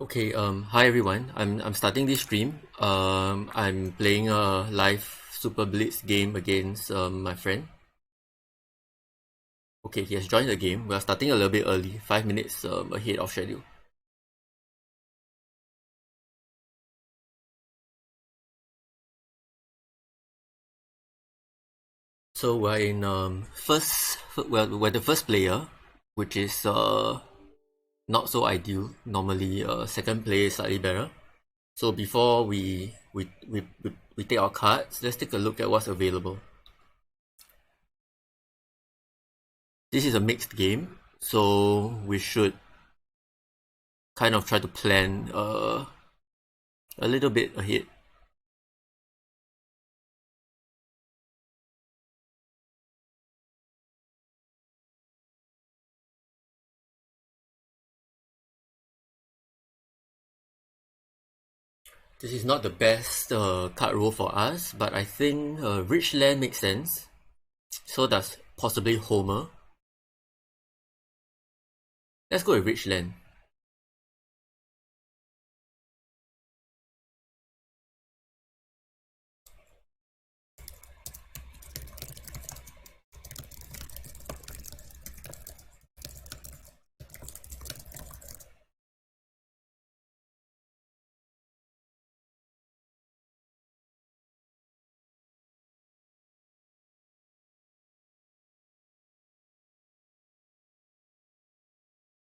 Okay, hi everyone. I'm starting this stream. I'm playing a live Super Blitz game against my friend. Okay, he has joined the game. We are starting a little bit early, 5 minutes ahead of schedule. So we're in we're the first player, which is not so ideal. Normally, second player is slightly better. So before we take our cards, let's take a look at what's available. This is a mixed game, so we should kind of try to plan a little bit ahead. This is not the best card roll for us, but I think Rich Land makes sense. So does possibly Homer. Let's go with Rich Land.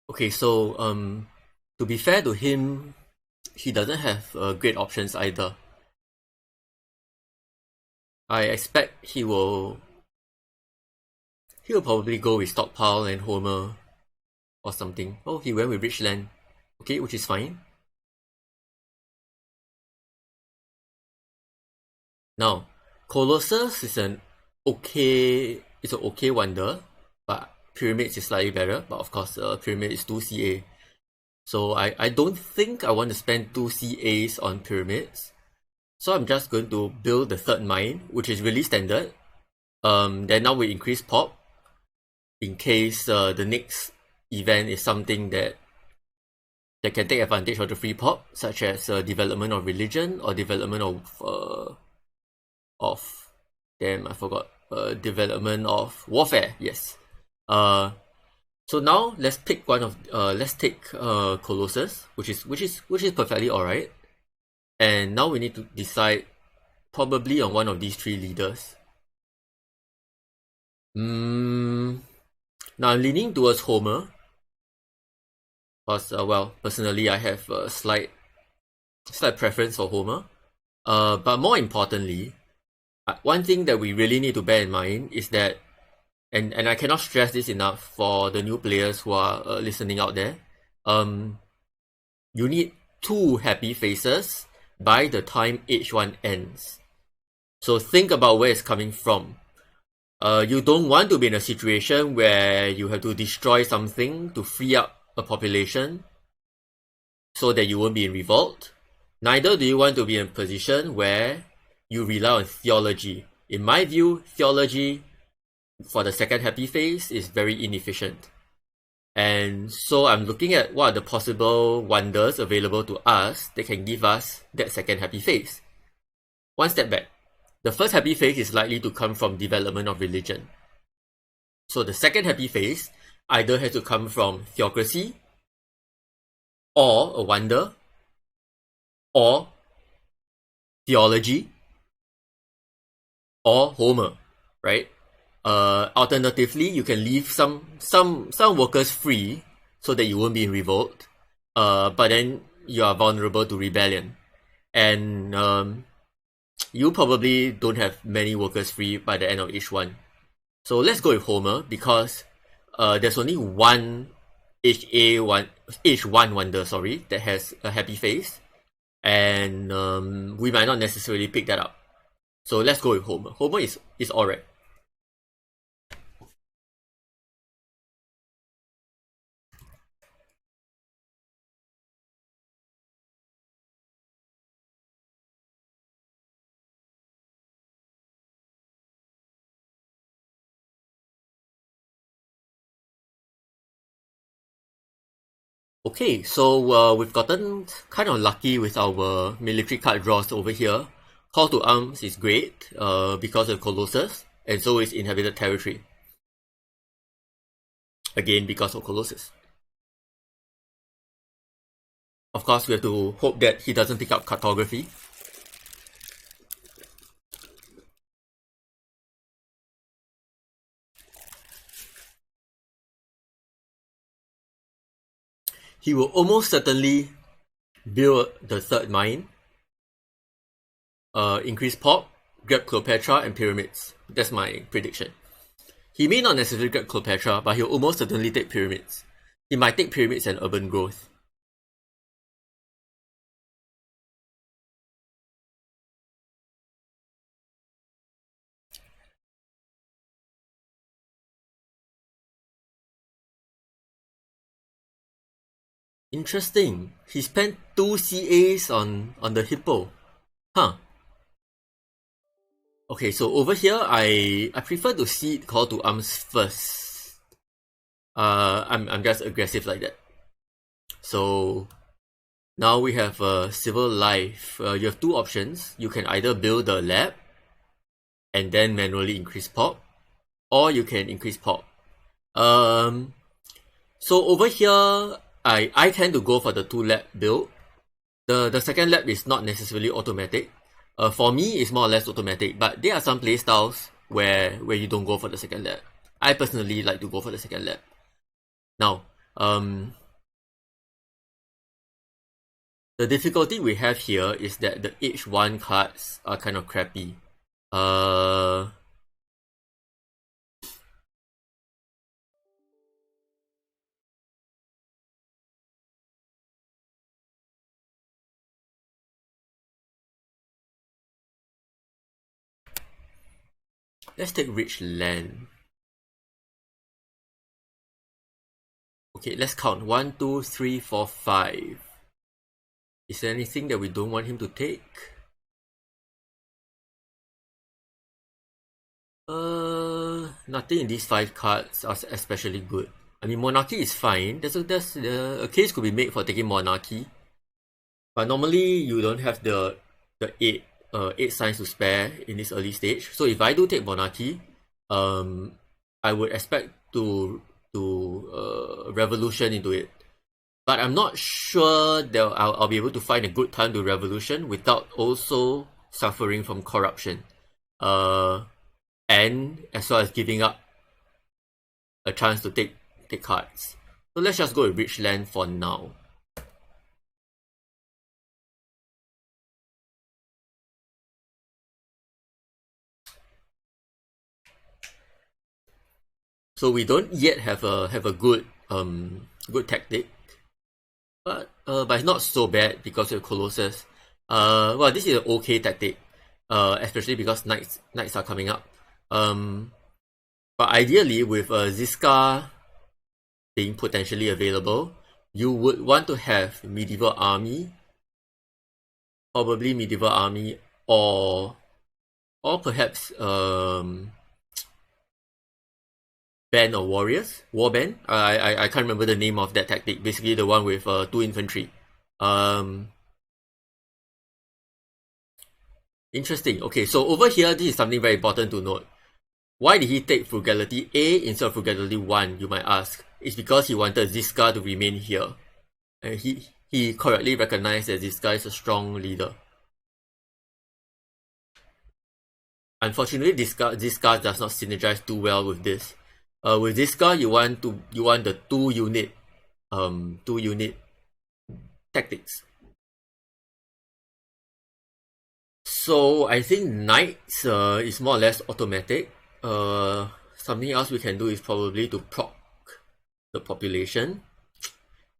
Okay, so to be fair to him, he doesn't have great options either. I expect he'll probably go with Stockpile and Homer or something. Oh, he went with Rich Land. Okay, which is fine. Now, Colossus is it's an okay wonder, but Pyramids is slightly better. But of course, Pyramid is 2 CA. So I don't think I want to spend 2 CAs on Pyramids. So I'm just going to build the third mine, which is really standard. Then now we increase pop in case the next event is something that can take advantage of the free pop, such as development of religion or development of damn I forgot development of warfare. Yes. Uh, so now let's take Colossus, which is perfectly alright. And now we need to decide probably on one of these three leaders. Now I'm leaning towards Homer because well personally I have a slight preference for Homer. But more importantly, one thing that we really need to bear in mind is that and I cannot stress this enough for the new players who are listening out there. Um, you need two happy faces by the time H1 ends. So think about where it's coming from. You don't want to be in a situation where you have to destroy something to free up a population so that you won't be in revolt. Neither do you want to be in a position where you rely on theology. In my view, theology for the second happy phase is very inefficient. And so I'm looking at what are the possible wonders available to us that can give us that second happy phase. One step back. The first happy phase is likely to come from development of religion. So the second happy phase either has to come from theocracy, or a wonder, or theology, or Homer, right? Alternatively, you can leave some workers free so that you won't be in revolt. But then you are vulnerable to rebellion, and you probably don't have many workers free by the end of each one. So let's go with Homer because there's only one H1 wonder, sorry, that has a happy face, and we might not necessarily pick that up. So let's go with Homer. Homer is alright. Okay, so we've gotten kind of lucky with our military card draws over here. Call to Arms is great because of Colossus, and so is Inhabited Territory. Again, because of Colossus. Of course, we have to hope that he doesn't pick up Cartography. He will almost certainly build the third mine, increase pop, grab Cleopatra and Pyramids. That's my prediction. He may not necessarily grab Cleopatra, but he'll almost certainly take Pyramids. He might take Pyramids and Urban Growth. Interesting. He spent 2 CAs on the Hippo. Huh. Okay, so over here, I prefer to see Call to Arms first. I'm just aggressive like that. So now we have Civil Life. You have 2 options. You can either build the lab and then manually increase pop, or you can increase pop. So over here, I tend to go for the 2 lab build. The second lab is not necessarily automatic. For me, it's more or less automatic, but there are some playstyles where you don't go for the second lab. I personally like to go for the second lab. Now, the difficulty we have here is that the H1 cards are kind of crappy. Let's take Rich Land. Okay, let's count. 1, 2, 3, 4, 5. Is there anything that we don't want him to take? Nothing in these 5 cards are especially good. I mean, Monarchy is fine. There's a case could be made for taking Monarchy, but normally you don't have the 8 signs to spare in this early stage. So if I do take Monarchy, I would expect to Revolution into it. But I'm not sure that I'll be able to find a good time to Revolution without also suffering from corruption. And as well as giving up a chance to take cards. So let's just go with Rich Land for now. So we don't yet have a good tactic, but it's not so bad because of Colossus. Well, this is an okay tactic, especially because knights are coming up. But ideally, with Ziska being potentially available, you would want to have Medieval Army, probably Medieval Army, or perhaps Band of Warriors, Warband. I can't remember the name of that tactic. Basically, the one with 2 infantry. Interesting. Okay, so over here, this is something very important to note. Why did he take Frugality A instead of Frugality 1, you might ask? It's because he wanted Ziska to remain here. And he correctly recognized that Ziska is a strong leader. Unfortunately, Ziska does not synergize too well with this. With Ziska, you want the 2 unit tactics. So I think Knights is more or less automatic. Something else we can do is probably to proc the population.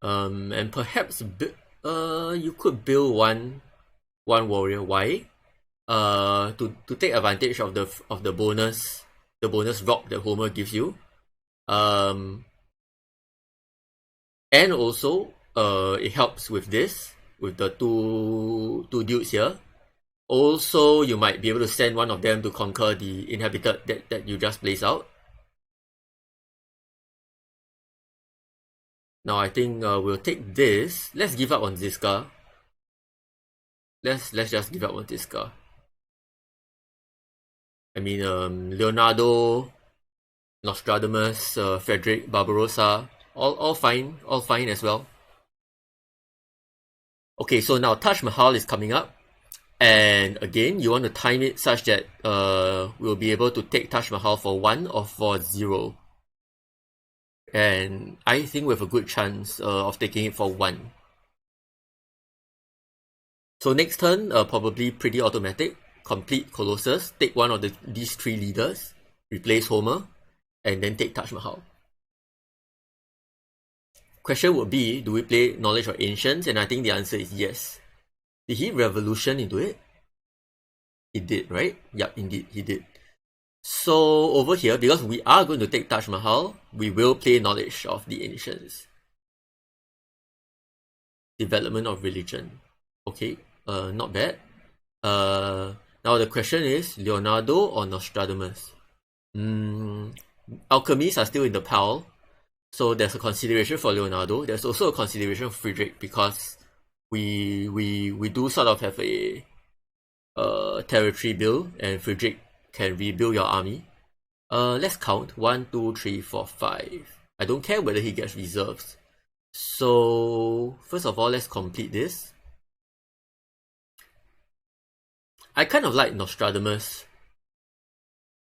And perhaps you could build one warrior. Why? To take advantage of the bonus rock that Homer gives you. And also it helps with this, with the two dudes here. Also, you might be able to send one of them to conquer the inhabited that you just placed out. Now I think we'll take this. Let's give up on Ziska. Let's just give up on Ziska. I mean, Leonardo, Nostradamus, Frederick, Barbarossa, all fine as well. Okay, so now Taj Mahal is coming up, and again, you want to time it such that we'll be able to take Taj Mahal for 1 or for 0. And I think we have a good chance of taking it for 1. So next turn, probably pretty automatic. Complete Colossus, take one of these 3 leaders, replace Homer, and then take Taj Mahal. Question would be, do we play Knowledge of Ancients? And I think the answer is yes. Did he revolution into it? He did, right? Yep, indeed, he did. So over here, because we are going to take Taj Mahal, we will play Knowledge of the Ancients. Development of religion. Okay, not bad. Now the question is, Leonardo or Nostradamus? Alchemies are still in the pile. So there's a consideration for Leonardo. There's also a consideration for Friedrich, because we do sort of have a territory bill, and Friedrich can rebuild your army. Let's count 1, 2, 3, 4, 5. I don't care whether he gets reserves. So first of all, let's complete this. I kind of like Nostradamus.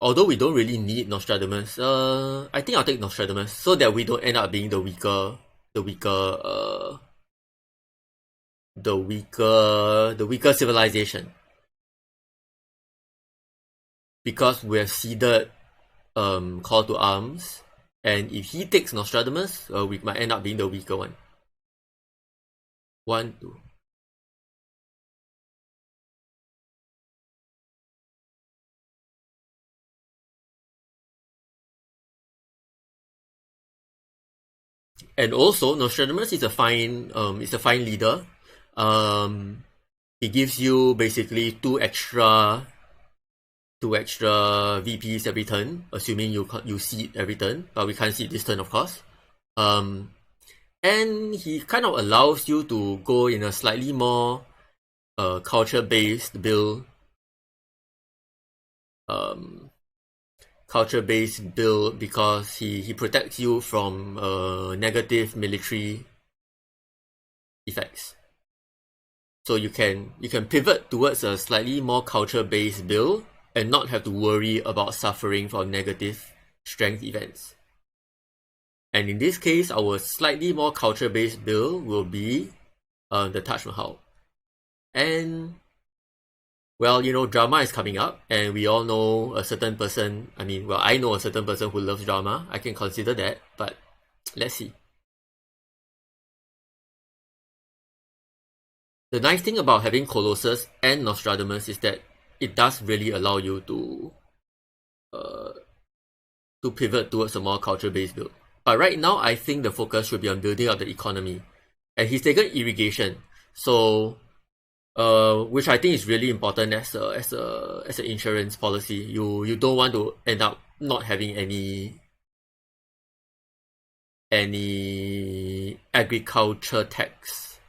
Although we don't really need Nostradamus, I think I'll take Nostradamus so that we don't end up being the weaker civilization. Because we have ceded Call to Arms, and if he takes Nostradamus, we might end up being the weaker one. 1, 2. And also, Nostradamus is a fine leader. He gives you basically two extra VPs every turn, assuming you seed every turn, but we can't seed this turn, of course. And he kind of allows you to go in a slightly more culture-based build. Culture-based build, because he protects you from negative military effects. So you can pivot towards a slightly more culture-based build and not have to worry about suffering from negative strength events. And in this case, our slightly more culture-based build will be the Taj Mahal. And well, you know, drama is coming up, and we all know a certain person. I mean, well, I know a certain person who loves drama. I can consider that, but let's see. The nice thing about having Colossus and Nostradamus is that it does really allow you to pivot towards a more culture-based build. But right now, I think the focus should be on building up the economy. And he's taken irrigation, so which I think is really important as an insurance policy. You don't want to end up not having any agriculture tax.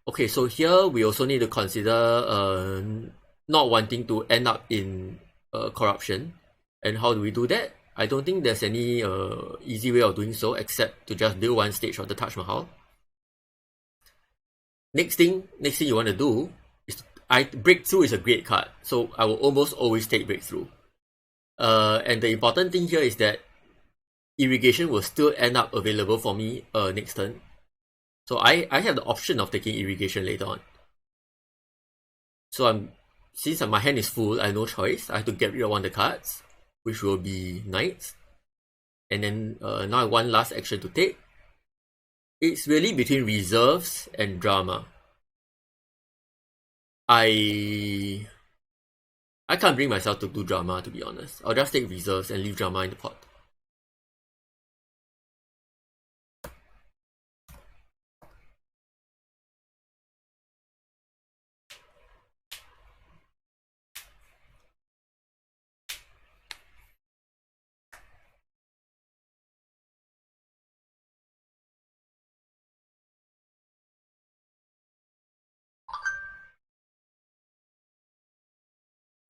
Okay, so here we also need to consider not wanting to end up in corruption. And how do we do that? I don't think there's any easy way of doing so except to just build one stage of the Taj Mahal. Next thing you want to do is Breakthrough is a great card, so I will almost always take Breakthrough. And the important thing here is that irrigation will still end up available for me next turn. So I have the option of taking irrigation later on. So since my hand is full, I have no choice. I have to get rid of one of the cards, which will be Knights. And then now I have one last action to take. It's really between reserves and drama. I can't bring myself to do drama, to be honest. I'll just take reserves and leave drama in the pot.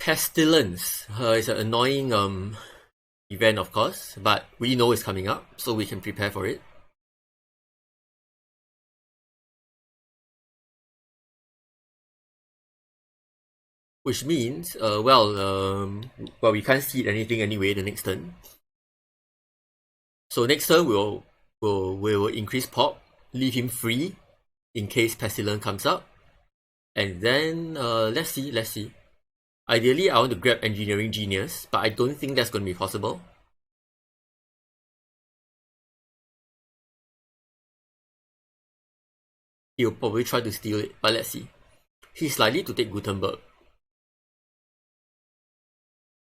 Pestilence is an annoying event, of course, but we know it's coming up, so we can prepare for it. Which means, well, we can't see anything anyway the next turn. So next turn we'll increase pop, leave him free in case Pestilence comes up, and then let's see. Ideally, I want to grab Engineering Genius, but I don't think that's going to be possible. He'll probably try to steal it, but let's see. He's likely to take Gutenberg.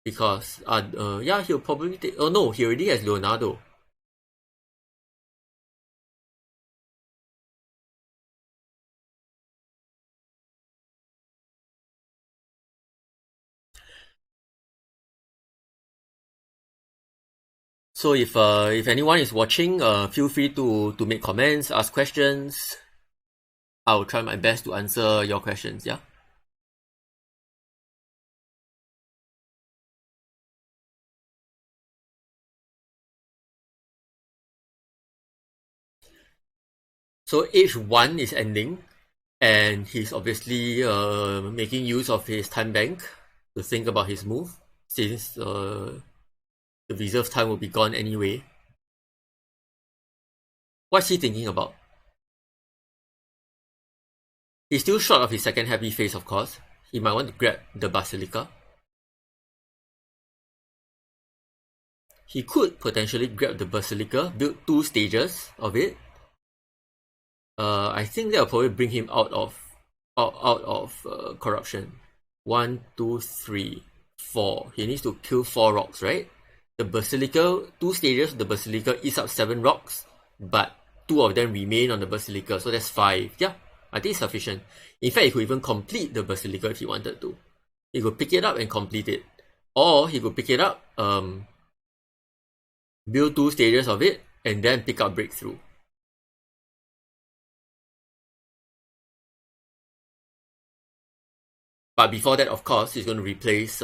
Because, yeah, he'll probably take... Oh no, he already has Leonardo. So if anyone is watching, feel free to make comments, ask questions. I'll try my best to answer your questions, yeah? So age 1 is ending, and he's obviously making use of his time bank to think about his move, since the reserve time will be gone anyway. What's he thinking about? He's still short of his second happy face, of course. He might want to grab the Basilica. He could potentially grab the Basilica, build 2 stages of it. I think that'll probably bring him out of corruption. 1, 2, 3, 4. He needs to kill 4 rocks, right? The Basilica, 2 stages, the Basilica eats up 7 rocks, but 2 of them remain on the Basilica, so that's 5. Yeah, I think it's sufficient. In fact, he could even complete the Basilica if he wanted to. He could pick it up and complete it. Or he could pick it up, build 2 stages of it, and then pick up Breakthrough. But before that, of course, he's going to replace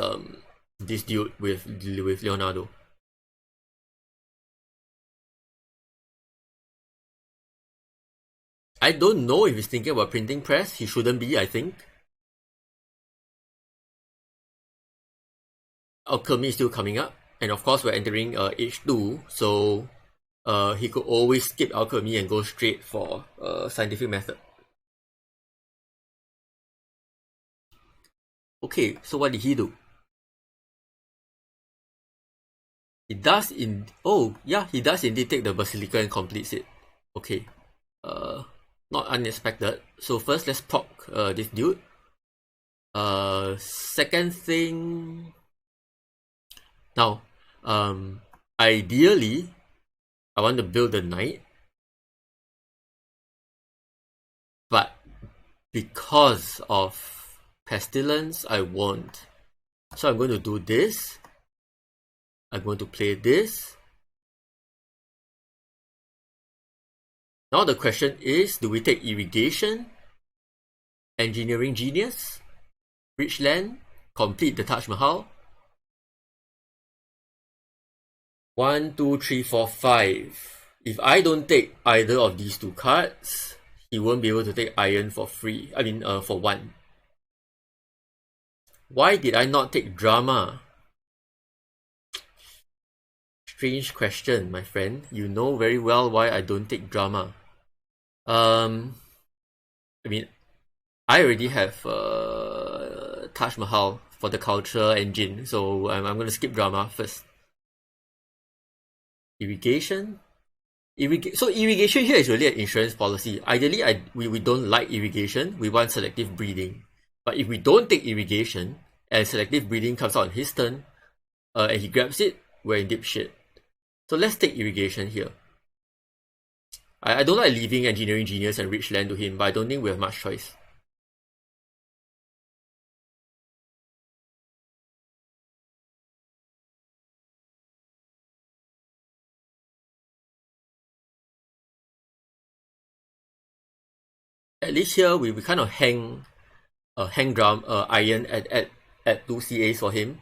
this dude with Leonardo. I don't know if he's thinking about printing press. He shouldn't be, I think. Alchemy is still coming up. And of course, we're entering age 2. So he could always skip Alchemy and go straight for scientific method. Okay, so what did he do? He does he does indeed take the Basilica and completes it. Okay. Not unexpected. So first, let's proc this dude. Second thing... Now, ideally, I want to build a knight. But because of Pestilence, I won't. So I'm going to do this. I'm going to play this. Now the question is, do we take Irrigation, Engineering Genius, Rich Land, complete the Taj Mahal? 1, 2, 3, 4, 5. If I don't take either of these 2 cards, he won't be able to take Iron for free. I mean, for 1. Why did I not take Drama? Strange question, my friend. You know very well why I don't take Drama. I mean, I already have Taj Mahal for the culture engine, so I'm going to skip Drama first. Irrigation? So irrigation here is really an insurance policy. Ideally, we don't like irrigation. We want selective breeding. But if we don't take irrigation and selective breeding comes out on his turn, and he grabs it, we're in deep shit. So let's take irrigation here. I don't like leaving Engineering Genius and Rich Land to him, but I don't think we have much choice. At least here we kind of hang Iron at at 2 CAs for him.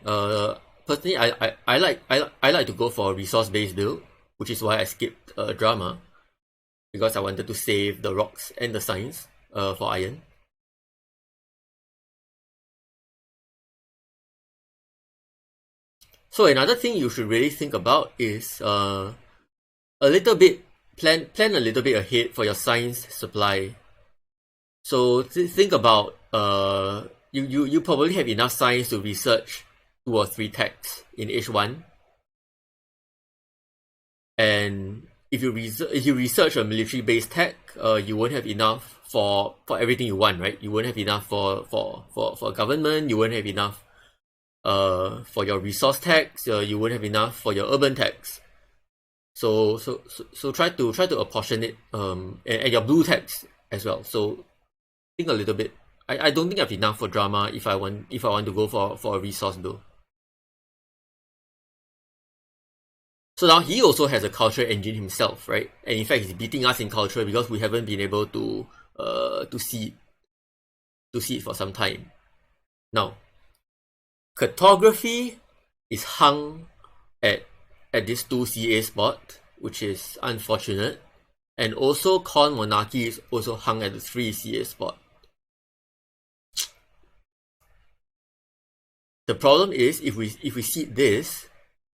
Personally, I like to go for a resource-based build, which is why I skipped drama, because I wanted to save the rocks and the signs for iron. So another thing you should really think about is a little bit plan a little bit ahead for your science supply. So think about you probably have enough science to research 2 or 3 techs in H1, and if you research a military based tech, you won't have enough for everything you want, right? You won't have enough for government. You won't have enough for your resource tax. You won't have enough for your urban tax. So try to apportion it and your blue tax as well. So think a little bit. I don't think I have enough for drama if I want to go for a resource build. So now he also has a culture engine himself, right? And in fact, he's beating us in culture because we haven't been able to see it for some time. Now, cartography is hung at this 2 CA spot, which is unfortunate, and also Corn Monarchy is also hung at the 3 CA spot. The problem is if we seed this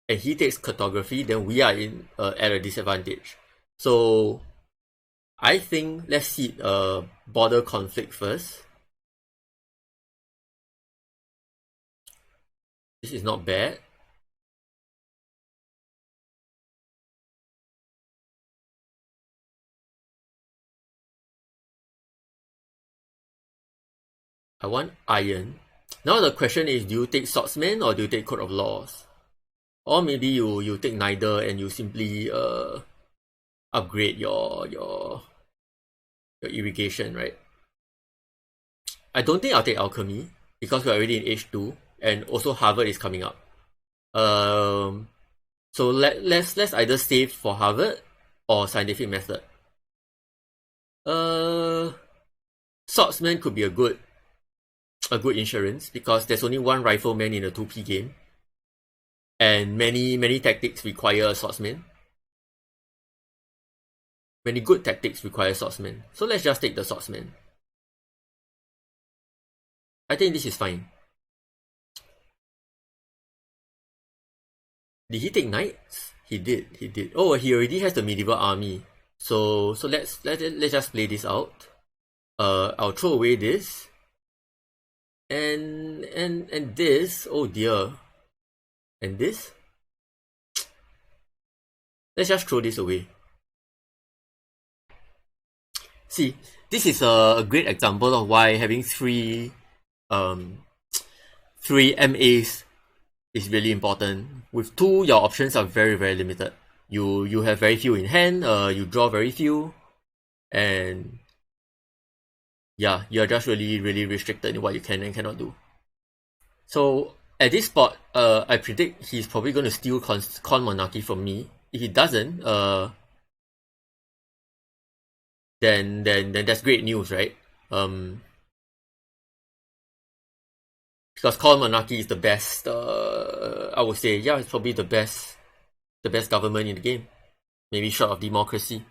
and he takes cartography, then we are in at a disadvantage. So I think let's seed border conflict first. This is not bad. I want iron. Now the question is, do you take swordsman or do you take code of laws? Or maybe you take neither and you simply upgrade your irrigation, right? I don't think I'll take alchemy because we're already in H2 and also Harvard is coming up. So let's either save for Harvard or scientific method. Swordsman could be a good insurance because there's only one rifleman in a 2P game, and many tactics require a swordsman. Many good tactics require swordsman. So let's just take the swordsman. I think this is fine. Did he take knights? He did. Oh, he already has the medieval army. So let's just play this out. I'll throw away this. And this, oh dear. And this? Let's just throw this away. See, this is a great example of why having three MAs is really important. With 2, your options are very, very limited. You have very few in hand, you draw very few, and yeah, you're just really, really restricted in what you can and cannot do. So at this spot, I predict he's probably going to steal Corn Monarchy from me. If he doesn't, then that's great news, right? Because Corn Monarchy is the best. I would say, yeah, it's probably the best government in the game. Maybe short of democracy,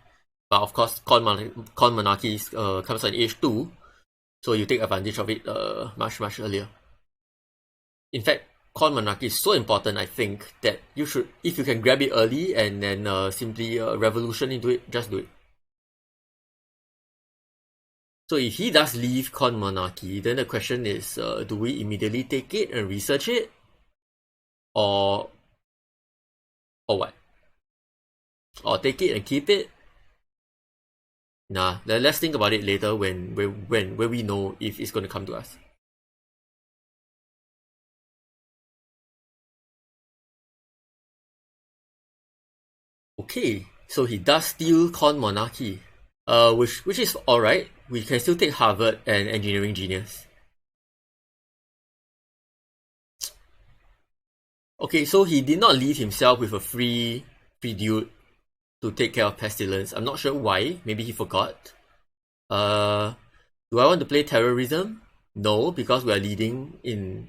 but of course, Corn Monarchy comes on H2, so you take advantage of it much earlier. In fact, Corn Monarchy is so important, I think, that you should, if you can grab it early and then simply revolution into it, just do it. So if he does leave Corn Monarchy, then the question is, do we immediately take it and research it? Or what? Or take it and keep it? Nah, let's think about it later when we know if it's going to come to us. Okay, so he does steal Corn Monarchy, which is alright. We can still take Harvard and Engineering Genius. Okay, so he did not leave himself with a free dude to take care of Pestilence. I'm not sure why. Maybe he forgot. Do I want to play Terrorism? No, because we are leading in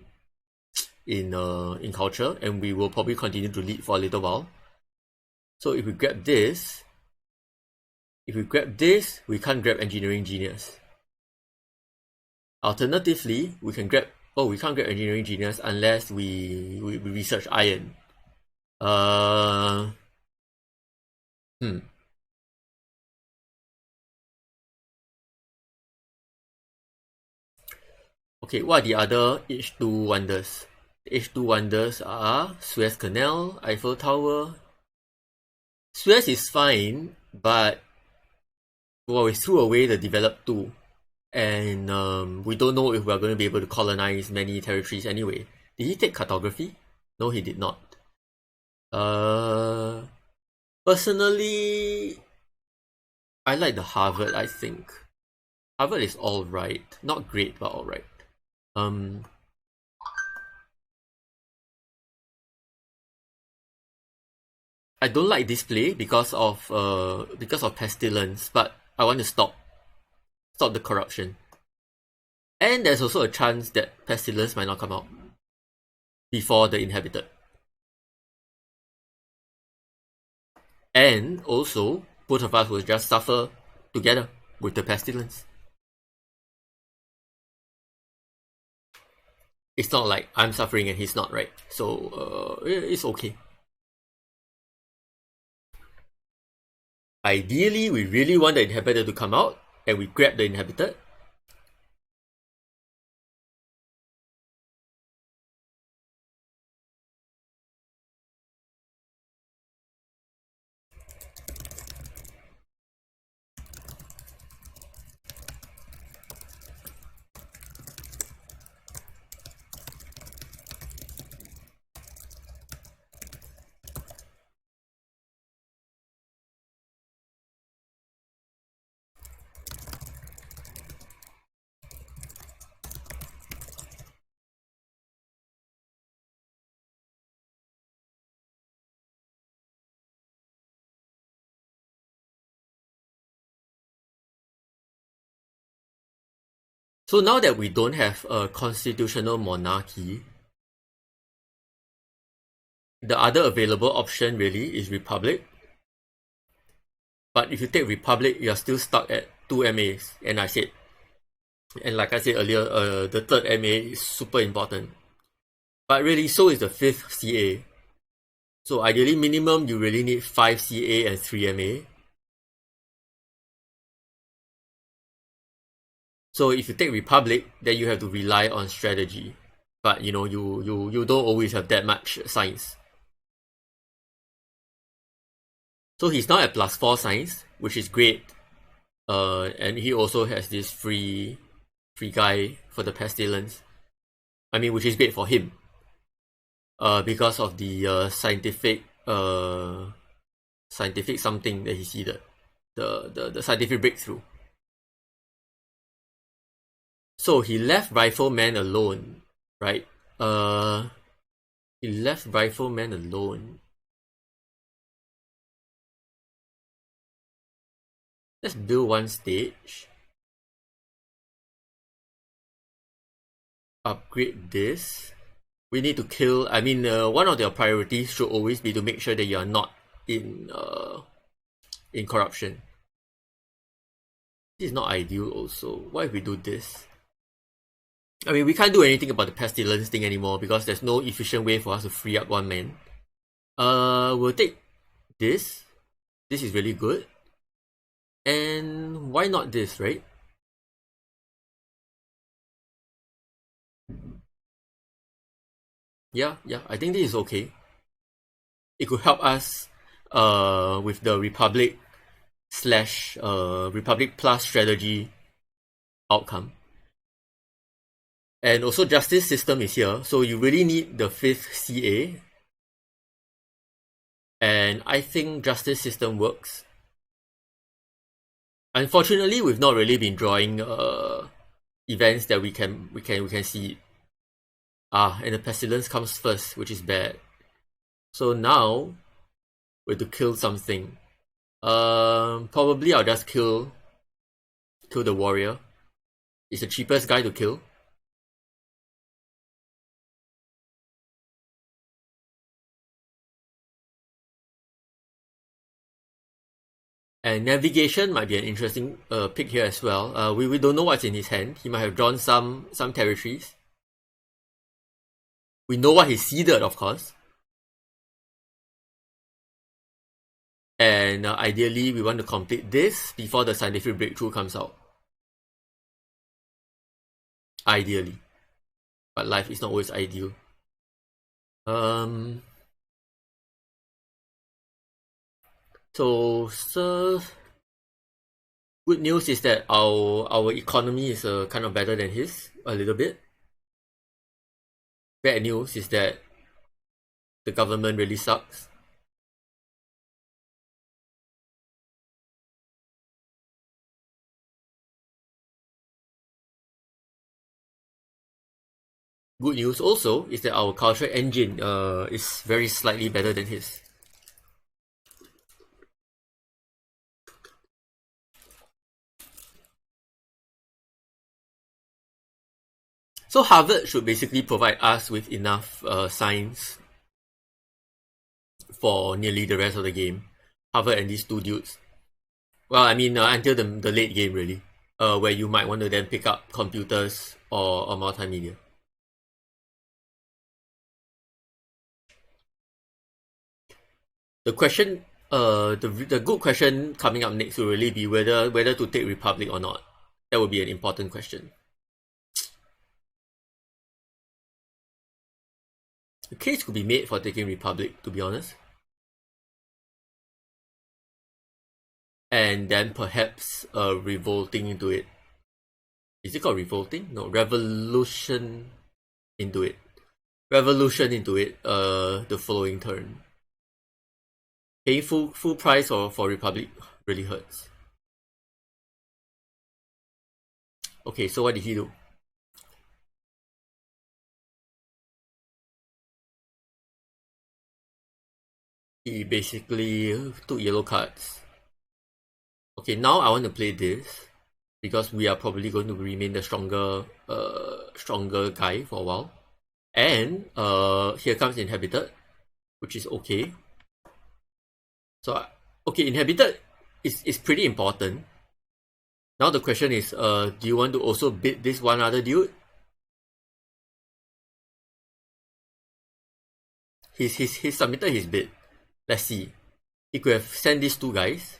in culture, and we will probably continue to lead for a little while. So if we grab this, we can't grab engineering genius. Alternatively, we can't grab engineering genius unless we research iron. Okay, what are the other H2 wonders? The H2 wonders are Suez Canal, Eiffel Tower. Suez is fine, but well, we threw away the developed 2. And we don't know if we're going to be able to colonize many territories anyway. Did he take cartography? No, he did not. Personally, I like the Harvard, I think. Harvard is alright. Not great, but alright. I don't like this play because of pestilence, but I want to stop the corruption. And there's also a chance that pestilence might not come out before the inhabited. And also, both of us will just suffer together with the pestilence. It's not like I'm suffering and he's not, right? So it's okay. Ideally, we really want the inhabited to come out, and we grab the inhabited. So now that we don't have a constitutional monarchy, the other available option really is Republic. But if you take Republic, you're still stuck at 2 MAs. And like I said earlier, the third MA is super important. But really, so is the 5th CA. So ideally, minimum, you really need 5 CA and 3 MA. So if you take Republic, then you have to rely on strategy. But you don't always have that much science. So he's now at +4 science, which is great. And he also has this free guy for the pestilence. I mean, which is great for him. Because of the scientific something that he seeded. The scientific breakthrough. So he left Rifleman alone, right? He left Rifleman alone. Let's build one stage. Upgrade this. We need to kill. I mean, one of their priorities should always be to make sure that you are not in corruption. This is not ideal. Also, what if we do this? I mean, we can't do anything about the pestilence thing anymore because there's no efficient way for us to free up one man. We'll take this. This is really good. And why not this, right? Yeah, I think this is okay. It could help us with the Republic / Republic Plus strategy outcome. And also justice system is here, so you really need the 5th CA. And I think justice system works. Unfortunately, we've not really been drawing events that we can see. And the pestilence comes first, which is bad. So now we have to kill something. Probably I'll just kill the warrior. It's the cheapest guy to kill. And navigation might be an interesting pick here as well. We don't know what's in his hand. He might have drawn some territories. We know what he seeded, of course. And ideally, we want to complete this before the scientific breakthrough comes out. Ideally. But life is not always ideal. So good news is that our economy is kind of better than his, a little bit. Bad news is that the government really sucks. Good news also is that our cultural engine is very slightly better than his. So Harvard should basically provide us with enough science for nearly the rest of the game. Harvard and these two dudes. Well, I mean, until the late game, really. Where you might want to then pick up computers or multimedia. The question, the good question coming up next will really be whether to take Republic or not. That would be an important question. The case could be made for taking Republic, to be honest. And then perhaps revolting into it. Is it called revolting? No, revolution into it. Revolution into it the following turn. Paying full price for Republic really hurts. Okay, so what did he do? He basically took yellow cards. Okay, now I want to play this because we are probably going to remain the stronger guy for a while. And here comes Inhabited, which is okay. So okay, Inhabited is pretty important. Now the question is, do you want to also bid this one other dude? He's submitted his bid. Let's see. He could have sent these two guys.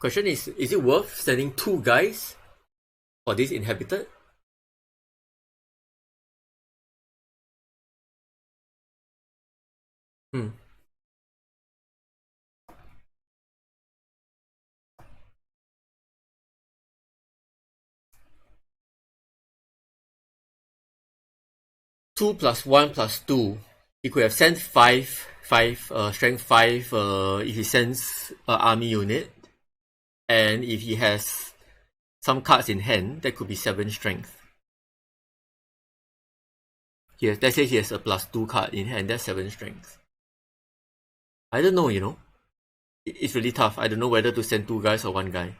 Question is it worth sending two guys for this Inhabited? Two plus one plus two. He could have sent five strength 5 if he sends an army unit. And if he has some cards in hand, that could be 7 strength. Let's say he has a +2 card in hand, that's 7 strength. I don't know, you know. It's really tough. I don't know whether to send 2 guys or 1 guy.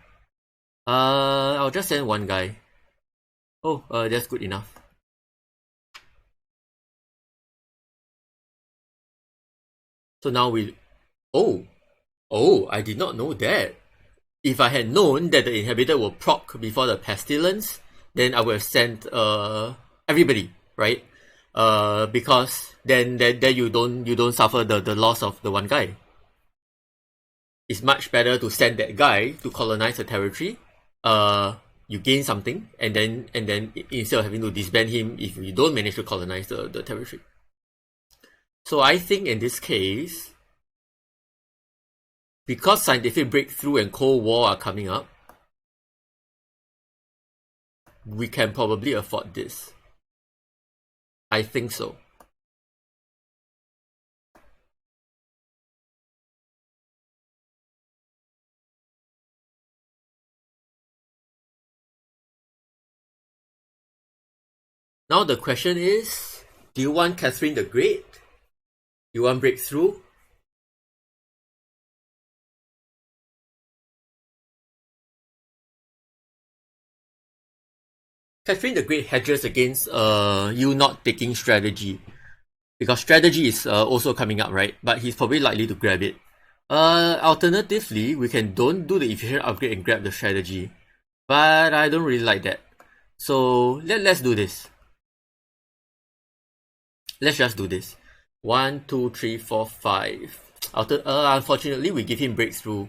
I'll just send 1 guy. Oh, that's good enough. So now we... Oh, I did not know that. If I had known that the Inhabited will proc before the Pestilence, then I would have sent everybody, right? Because then you don't suffer the loss of the 1 guy. It's much better to send that guy to colonize the territory. You gain something, and then instead of having to disband him if you don't manage to colonize the territory. So I think in this case, because scientific breakthrough and Cold War are coming up, we can probably afford this. I think so. Now the question is, do you want Catherine the Great? You want breakthrough? Catherine the Great hedges against you not taking strategy. Because strategy is also coming up, right? But he's probably likely to grab it. Alternatively, we can don't do the efficient upgrade and grab the strategy. But I don't really like that. So let's do this. Let's just do this. 1, 2, 3, 4, 5. Unfortunately, we give him breakthrough,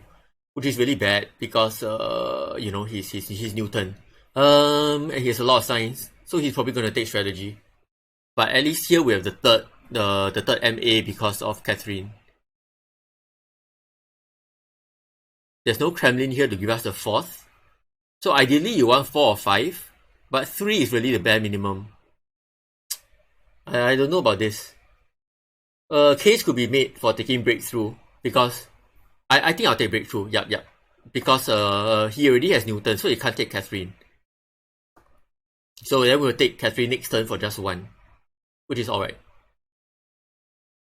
which is really bad because you know, he's Newton. And he has a lot of science, so he's probably gonna take strategy. But at least here we have the third MA because of Catherine. There's no Kremlin here to give us the fourth. So ideally you want 4 or 5, but 3 is really the bare minimum. I don't know about this. Case could be made for taking breakthrough because I think I'll take breakthrough. Yup. Because he already has Newton, so he can't take Catherine. So then we'll take Catherine next turn for just 1, which is alright.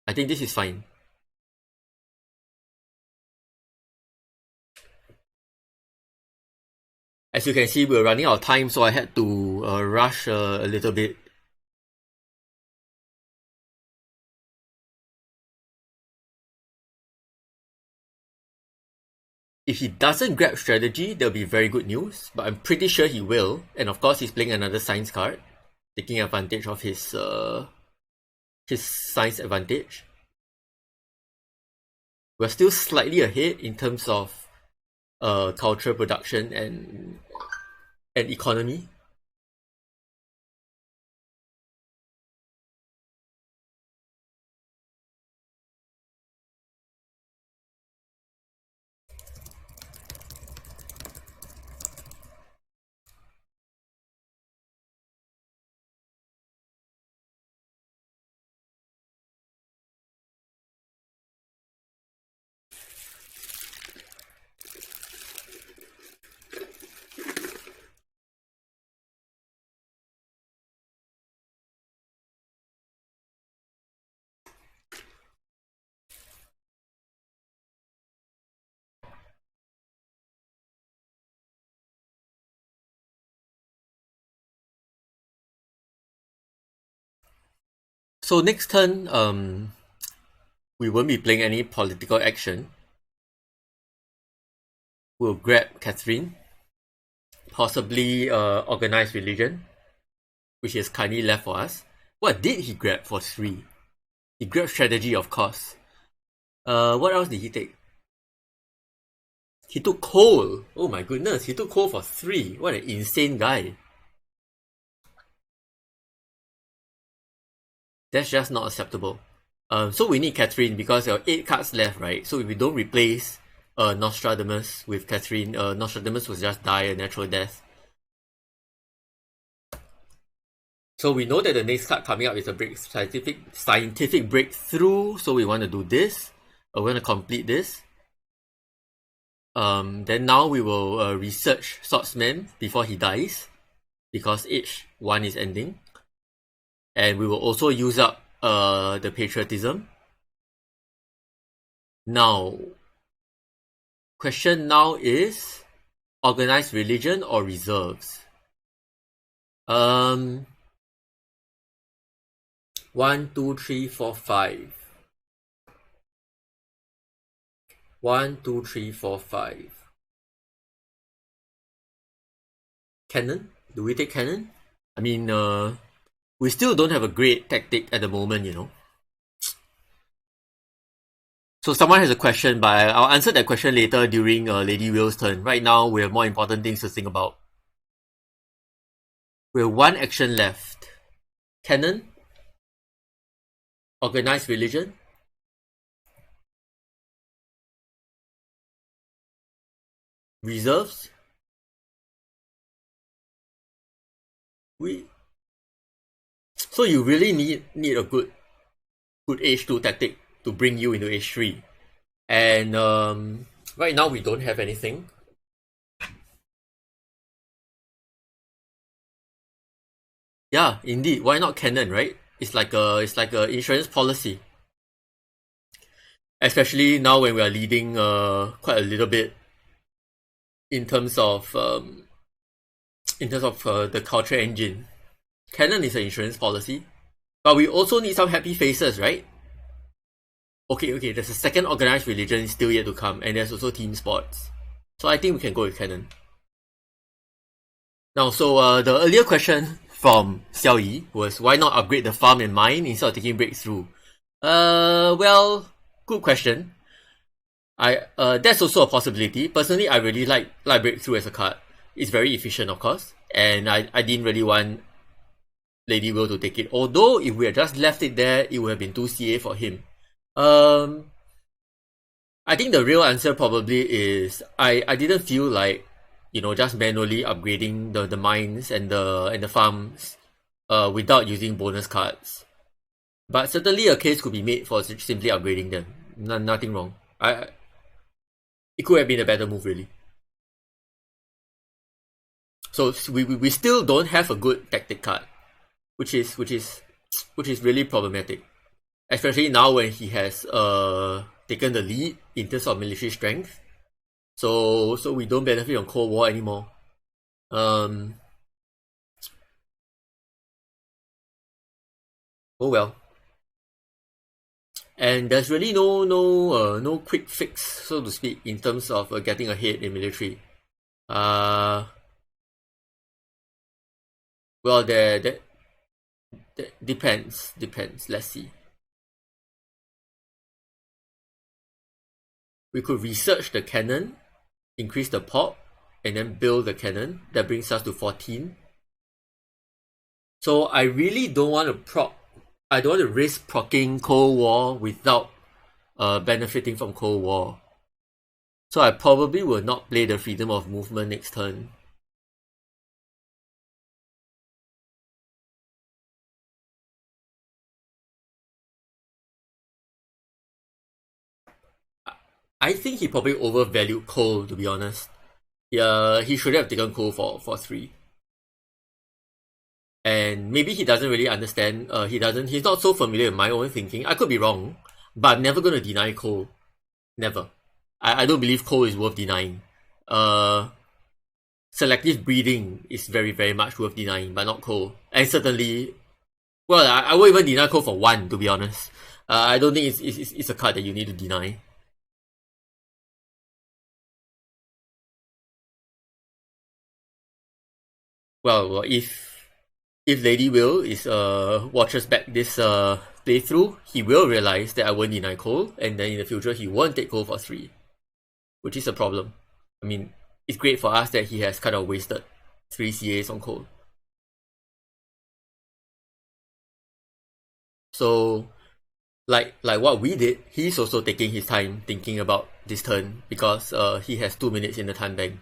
I think this is fine. As you can see, we're running out of time, so I had to rush a little bit. If he doesn't grab strategy, that'll be very good news, but I'm pretty sure he will. And of course, he's playing another science card, taking advantage of his science advantage. We're still slightly ahead in terms of cultural production and economy. So next turn, we won't be playing any political action. We'll grab Catherine, possibly organized religion, which is kindly left for us. What did he grab for 3? He grabbed strategy, of course. What else did he take? He took coal. Oh my goodness, he took coal for 3. What an insane guy. That's just not acceptable. So we need Catherine because there are 8 cards left, right? So if we don't replace Nostradamus with Catherine, Nostradamus will just die a natural death. So we know that the next card coming up is a scientific breakthrough. So we want to do this. We're going to complete this. Then now we will research Swordsman before he dies, because age 1 is ending. And we will also use up the patriotism. Now, question now is organized religion or reserves? 1, 2, 3, 4, 5. 1, 2, 3, 4, 5. Cannon? Do we take cannon? I mean, we still don't have a great tactic at the moment, you know. So someone has a question, but I'll answer that question later during ladywhale's turn. Right now, we have more important things to think about. We have 1 action left. Cannon? Organized religion? Reserves? So you really need a good H2 tactic to bring you into H3. And right now we don't have anything. Yeah, indeed. Why not cannon, right? It's like a insurance policy. Especially now when we are leading quite a little bit in terms of the culture engine. Canon is an insurance policy, but we also need some happy faces, right? Okay, there's a second organized religion still yet to come, and there's also team sports. So I think we can go with canon. Now, so the earlier question from Xiao Yi was why not upgrade the farm and mine instead of taking breakthrough? Well, good question. That's also a possibility. Personally, I really like breakthrough as a card. It's very efficient, of course, and I didn't really want ladywhale to take it. Although if we had just left it there, it would have been 2 CA for him. I think the real answer probably is I didn't feel like, you know, just manually upgrading the mines and the farms without using bonus cards. But certainly a case could be made for simply upgrading them. Nothing wrong. It could have been a better move, really. So we still don't have a good tactic card, which is really problematic, especially now when he has taken the lead in terms of military strength. So we don't benefit from Cold War anymore. Oh well. And there's really no quick fix, so to speak, in terms of getting ahead in military. Well, that depends. Let's see. We could research the cannon, increase the pop, and then build the cannon. That brings us to 14. So I really don't want to proc. I don't want to risk proccing Cold War without benefiting from Cold War. So I probably will not play the freedom of movement next turn. I think he probably overvalued Cole, to be honest. Yeah, he should have taken Cole for 3. And maybe he doesn't really understand, he's not so familiar with my own thinking. I could be wrong, but I'm never going to deny Cole. Never. I don't believe Cole is worth denying. Selective breeding is very, very much worth denying, but not Cole. And certainly, well, I won't even deny Cole for 1, to be honest. I don't think it's a card that you need to deny. Well, if ladywhale is watches back this playthrough, he will realize that I won't deny Cole, and then in the future he won't take Cole for 3, which is a problem. I mean, it's great for us that he has kind of wasted 3 CAs on Cole. So, like what we did, he's also taking his time thinking about this turn because he has 2 minutes in the time bank.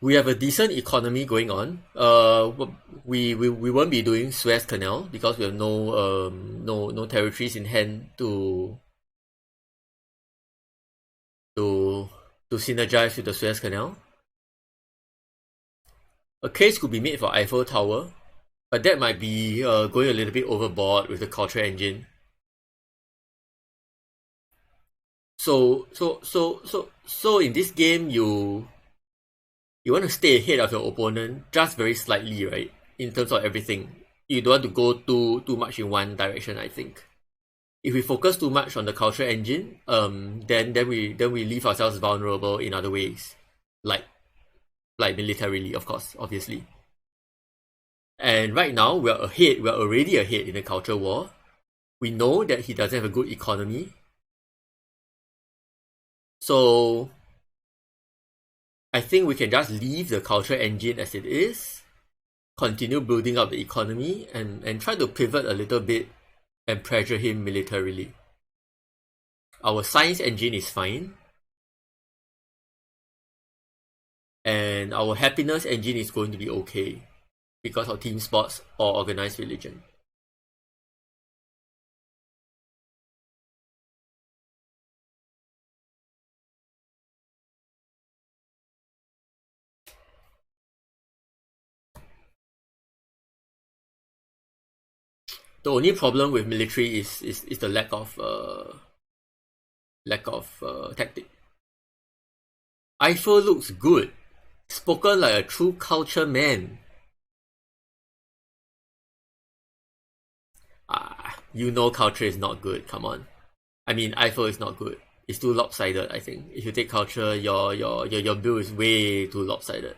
We have a decent economy going on. We won't be doing Suez Canal because we have no territories in hand to synergize with the Suez Canal. A case could be made for Eiffel Tower, but that might be going a little bit overboard with the culture engine. So in this game you want to stay ahead of your opponent just very slightly, right? In terms of everything. You don't want to go too much in one direction, I think. If we focus too much on the culture engine, then we leave ourselves vulnerable in other ways. Like militarily, of course, obviously. And right now we're already ahead in the culture war. We know that he doesn't have a good economy. So I think we can just leave the culture engine as it is, continue building up the economy, and try to pivot a little bit and pressure him militarily. Our science engine is fine. And our happiness engine is going to be okay because of team sports or organized religion. The only problem with military is the lack of tactic. Eiffel looks good, spoken like a true culture man. you know culture is not good. Come on. I mean, Eiffel is not good. It's too lopsided, I think. If you take culture, your bill is way too lopsided.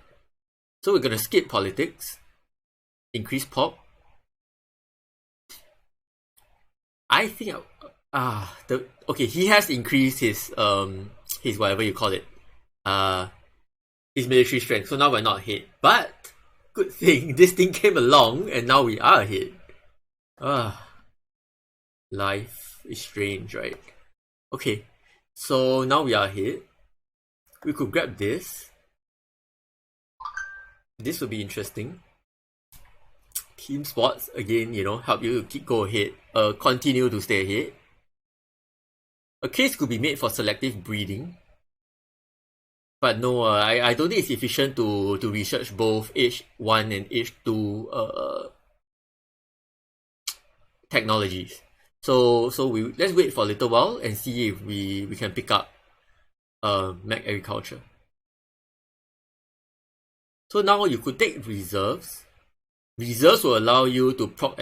So we're gonna skip politics. Increase pop. I think okay, he has increased his whatever you call it. His military strength. So now we're not ahead. But good thing this thing came along and now we are ahead. Life is strange, right? Okay. So now we are ahead. We could grab this. This will be interesting. Team sports, again, help you to go ahead. Continue to stay ahead. A case could be made for selective breeding. But no, I don't think it's efficient to research both H1 and H2 technologies. So let's wait for a little while and see if we can pick up Mac Agriculture. So now you could take reserves. Reserves will allow you to proc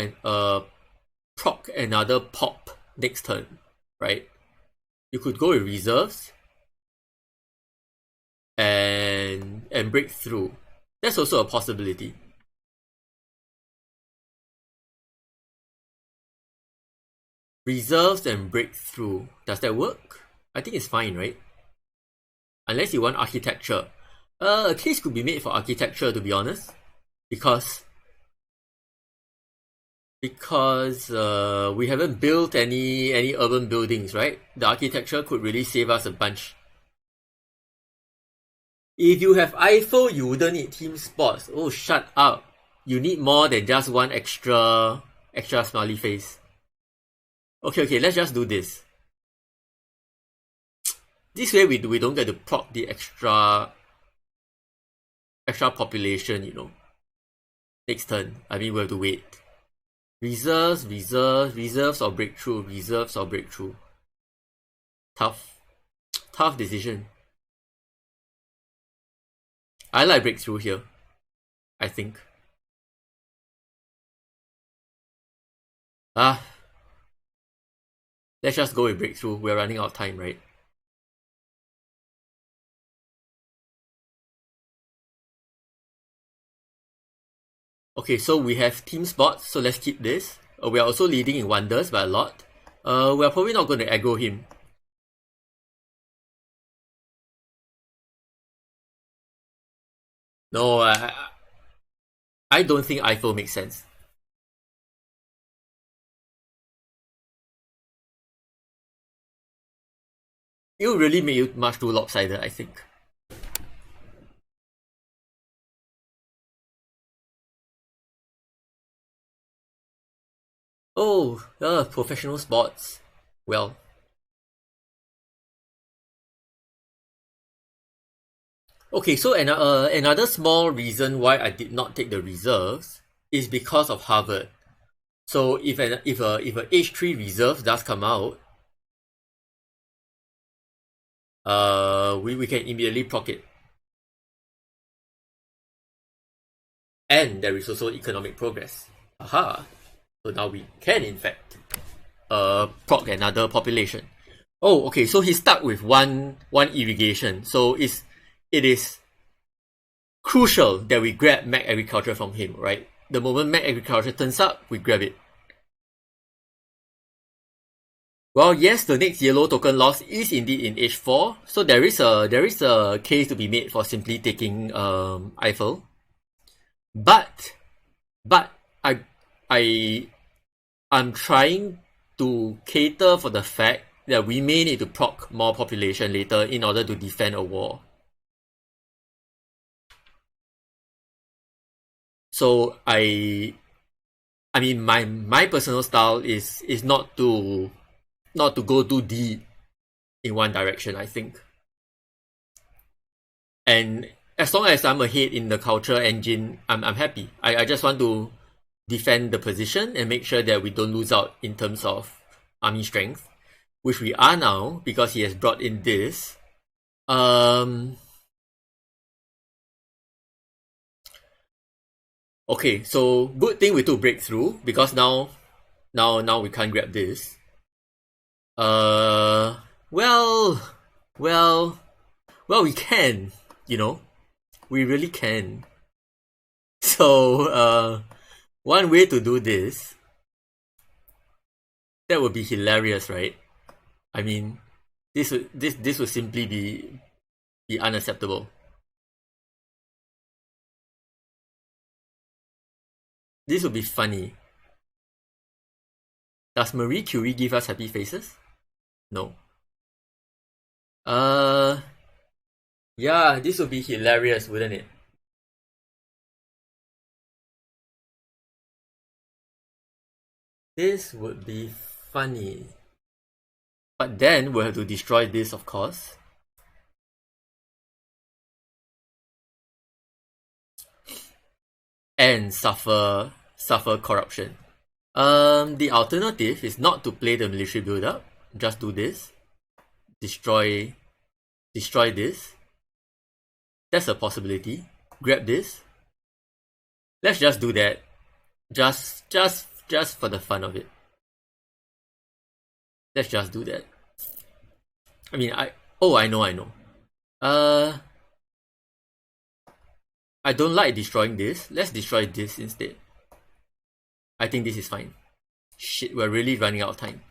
another pop next turn, right? You could go with reserves and break through. That's also a possibility. Reserves and breakthrough. Does that work? I think it's fine, right? Unless you want architecture. A case could be made for architecture, to be honest, because we haven't built any urban buildings, right? The architecture could really save us a bunch. If you have Eiffel, you wouldn't need team sports. Oh, shut up. You need more than just one extra smiley face. Okay, let's just do this. This way we don't get to proc the extra population, next turn. I mean, we have to wait. Reserves or breakthrough. Tough decision. I like breakthrough here, I think. Let's just go with breakthrough. We're running out of time, right? Okay, so we have team spots, so let's keep this. We are also leading in wonders by a lot. We're probably not going to aggro him. No, I don't think Eiffel makes sense. It will really make you much too lopsided, I think. Oh, professional sports. Well. Okay, so another small reason why I did not take the reserves is because of Harvard. So if a H3 reserve does come out, we can immediately proc it. And there is also economic progress. Aha! So now we can in fact proc another population. Oh, okay, so he's stuck with one irrigation. So it is crucial that we grab Mac Agriculture from him, right? The moment Mac Agriculture turns up, we grab it. Well, yes, the next yellow token loss is indeed in H4, so there is a case to be made for simply taking Eiffel. But I'm trying to cater for the fact that we may need to proc more population later in order to defend a war. So I mean my personal style is not to go too deep in one direction, I think. And as long as I'm ahead in the culture engine, I'm happy. I just want to defend the position and make sure that we don't lose out in terms of army strength, which we are now because he has brought in this. Okay, so good thing we took breakthrough because now Now we can't grab this. Well, well, we can, you know, we really can. So, one way to do this, that would be hilarious, right? I mean, this would simply be unacceptable. This would be funny. Does Marie Curie give us happy faces? No. Uh, yeah, this would be hilarious, wouldn't it? This would be funny. But then we'll have to destroy this, of course. And suffer corruption. The alternative is not to play the military build-up. Just do this. Destroy this. That's a possibility. Grab this. Let's just do that. Just for the fun of it. Let's just do that. I mean, I know. I don't like destroying this. Let's destroy this instead. I think this is fine. Shit, we're really running out of time.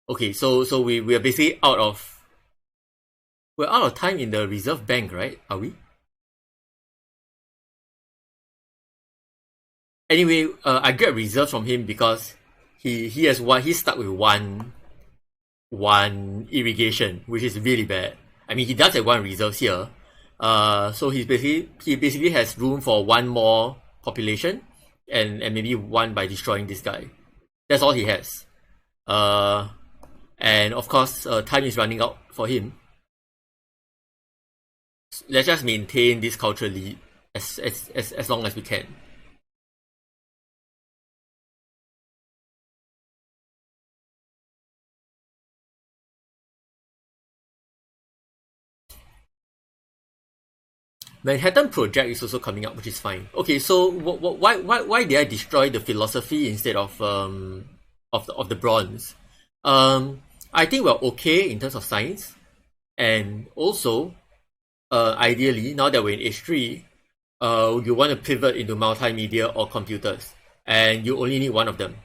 Okay, so we are basically out of... We're out of time in the reserve bank, right? Are we? Anyway, I get reserves from him because he's stuck with one irrigation, which is really bad. I mean, he does have one reserves here. So he basically has room for one more population, and maybe one by destroying this guy. That's all he has. And of course, time is running out for him. Let's just maintain this cultural lead as long as we can. Manhattan Project is also coming up, which is fine. Okay, so why did I destroy the philosophy instead of the bronze? I think we're okay in terms of science, and also, ideally, now that we're in H3, you want to pivot into multimedia or computers, and you only need one of them.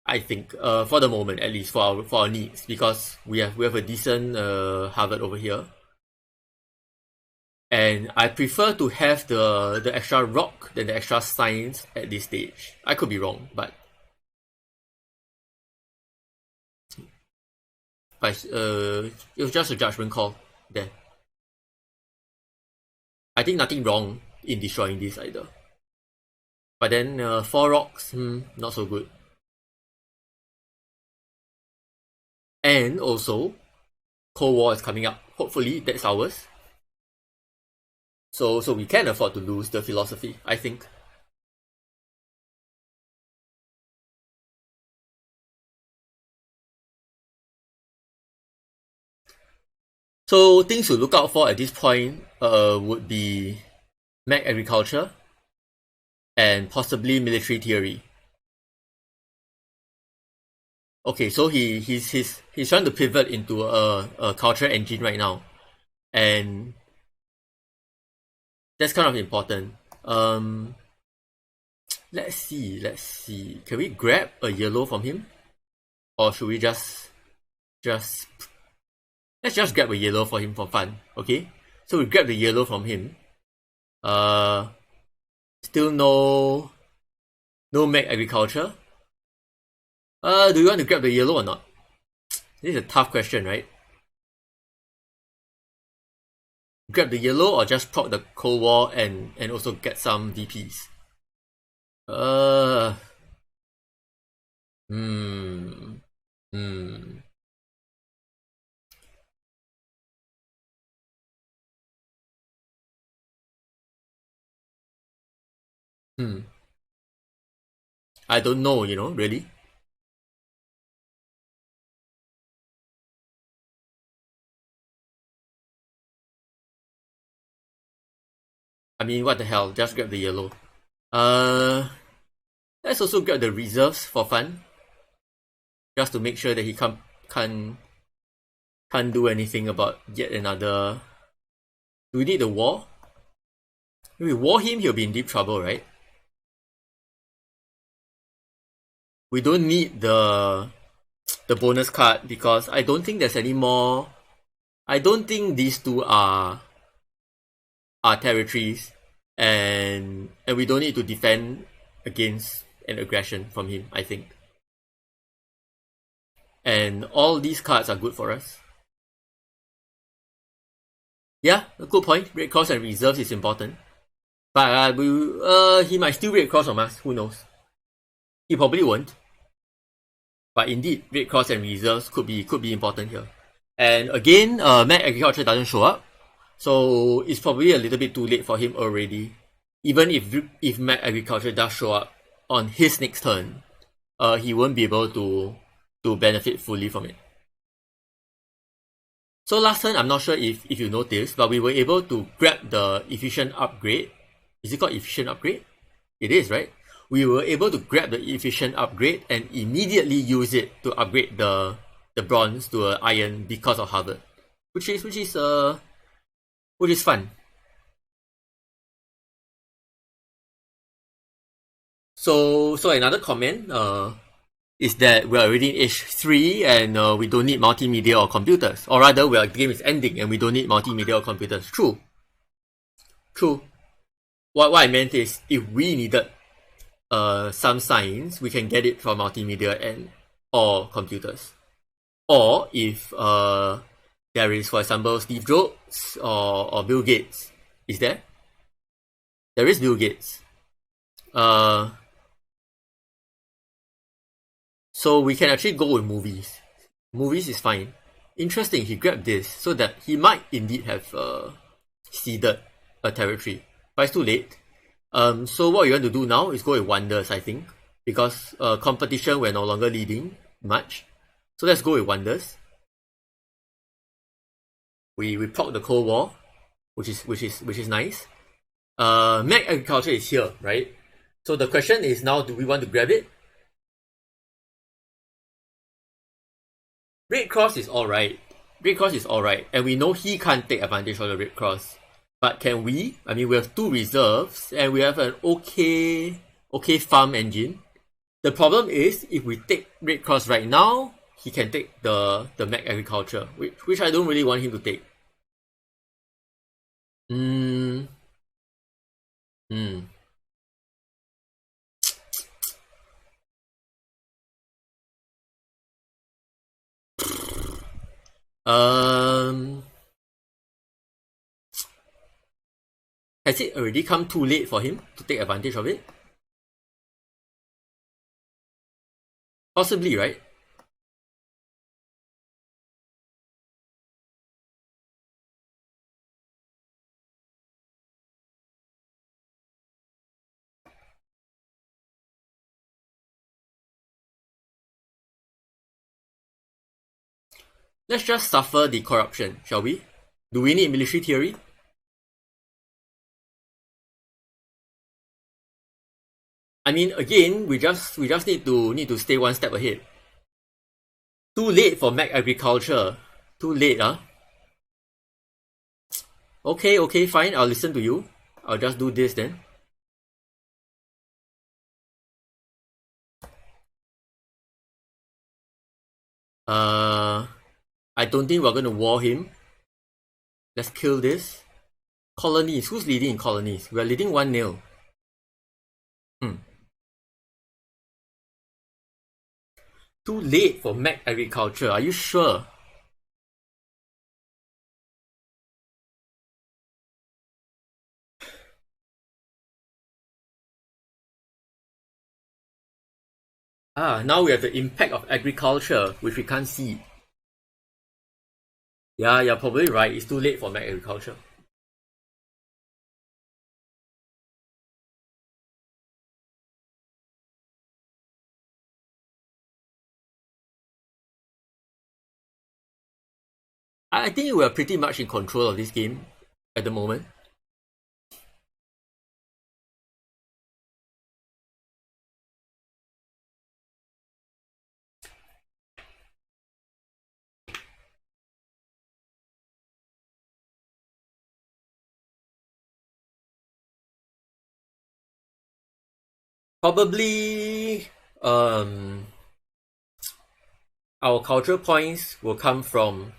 I think, for the moment, at least for our needs, because we have a decent Harvard over here. And I prefer to have the extra rock than the extra science at this stage. I could be wrong, but it was just a judgment call there. I think nothing wrong in destroying this either. But then 4 rocks, not so good. And also, Cold War is coming up. Hopefully that's ours. So we can afford to lose the philosophy, I think. So things to look out for at this point would be Mech agriculture and possibly military theory. Okay, so he's trying to pivot into a culture engine right now, and that's kind of important. Let's see. Can we grab a yellow from him, or should we just let's just grab a yellow for him for fun? Okay, so we grab the yellow from him. Still no Mech agriculture. Do you want to grab the yellow or not? This is a tough question, right? Grab the yellow or just proc the Cold War and also get some VPs? Hmm. Hmm. Hmm. I don't know, really. I mean, what the hell? Just grab the yellow. Uh, Let's also grab the reserves for fun, just to make sure that he can't do anything about yet another. Do we need the war? If we war him, he'll be in deep trouble, right? We don't need the bonus card because I don't think there's any more. I don't think these two are territories, and we don't need to defend against an aggression from him, I think. And all these cards are good for us. Yeah, a good point. Red Cross and reserves is important. But he might still Red Cross from us, who knows. He probably won't. But indeed, Red Cross and reserves could be important here. And again, Mag Agriculture doesn't show up. So it's probably a little bit too late for him already. Even if Mag Agriculture does show up on his next turn, he won't be able to benefit fully from it. So last turn, I'm not sure if you noticed, but we were able to grab the efficient upgrade. Is it called efficient upgrade? It is, right? We were able to grab the efficient upgrade and immediately use it to upgrade the bronze to an iron because of Harvard, which is fun. So another comment is that we're already in age 3 and we don't need multimedia or computers, or rather, the game is ending and we don't need multimedia or computers. True. What I meant is, if we needed some science, we can get it from multimedia and or computers. Or if there is, for example, Steve Jobs or Bill Gates. Is there? There is Bill Gates. So we can actually go with movies. Movies is fine. Interesting, he grabbed this, so that he might indeed have ceded a territory. But it's too late. So what we want to do now is go with wonders, I think. Because competition, we're no longer leading much. So let's go with wonders. We proc the Cold War, which is nice. Mag Agriculture is here, right? So the question is now, do we want to grab it? Red Cross is alright. And we know he can't take advantage of the Red Cross. But can we? I mean, we have 2 reserves, and we have an okay farm engine. The problem is, if we take Red Cross right now, he can take the Mag Agriculture, which I don't really want him to take. Has it already come too late for him to take advantage of it? Possibly, right? Let's just suffer the corruption, shall we? Do we need military theory? I mean, again, we just need to stay one step ahead. Too late for Mag Agriculture. Too late, huh? Okay, fine. I'll listen to you. I'll just do this then. I don't think we're going to war him. Let's kill this. Colonies. Who's leading in colonies? We're leading 1-0. Too late for Mag Agriculture. Are you sure? Now we have the impact of agriculture, which we can't see. Yeah, you're probably right. It's too late for Mag Agriculture. I think we're pretty much in control of this game at the moment. Probably our cultural points will come from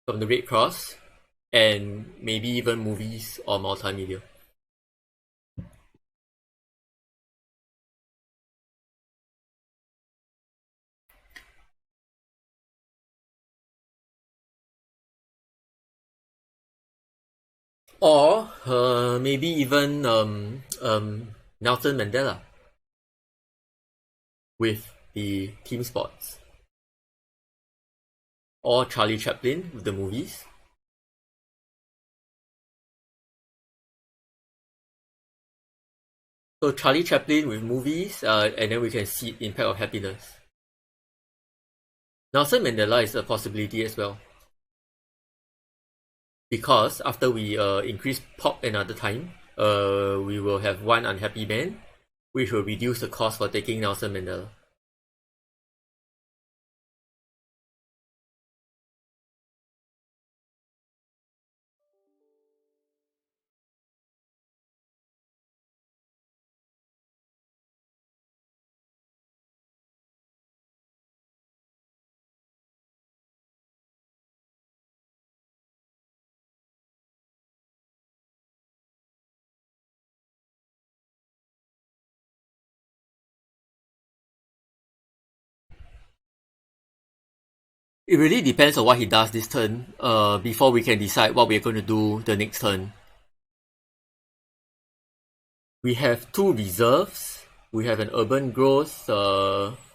the Red Cross and maybe even movies or multimedia. Or maybe even Nelson Mandela with the team sports. Or Charlie Chaplin with the movies. So Charlie Chaplin with movies, and then we can see Impact of Happiness. Nelson Mandela is a possibility as well. Because after we increase pop another time, we will have one unhappy man, which will reduce the cost for taking Nelson Mandela. It really depends on what he does this turn, before we can decide what we're going to do the next turn. We have 2 reserves. We have an urban growth,